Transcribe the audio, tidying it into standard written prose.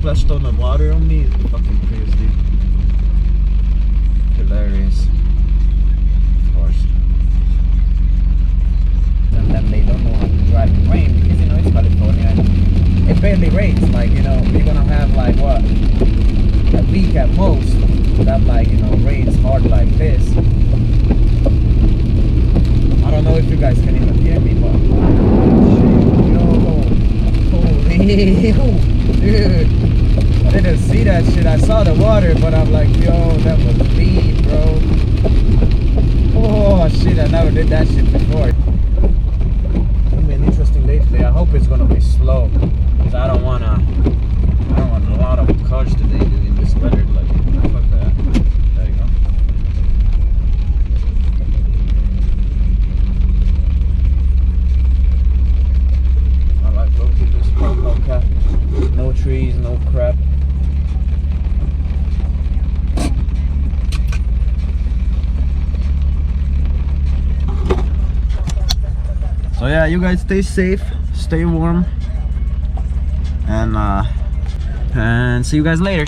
splashed on the water on me. It's the fucking Prius, dude. Hilarious. Of course. Sometimes they don't know how to drive in rain because you know it's California. And it barely rains. Like, you know, we're gonna have like what, a week at most that, like, you know, rains hard like this. I don't know if you guys can even hear me, but yo, dude, I didn't see that shit. I saw the water, but I'm like, yo, that was speed, bro. Oh shit, I never did that shit before. It's been interesting lately. I hope it's gonna be slow, because I don't want a lot of cars today, dude, in this weather. Like, fuck that. There you go. I like low-key this spot, no cap, no trees, no crap. So yeah, you guys stay safe, stay warm, and see you guys later.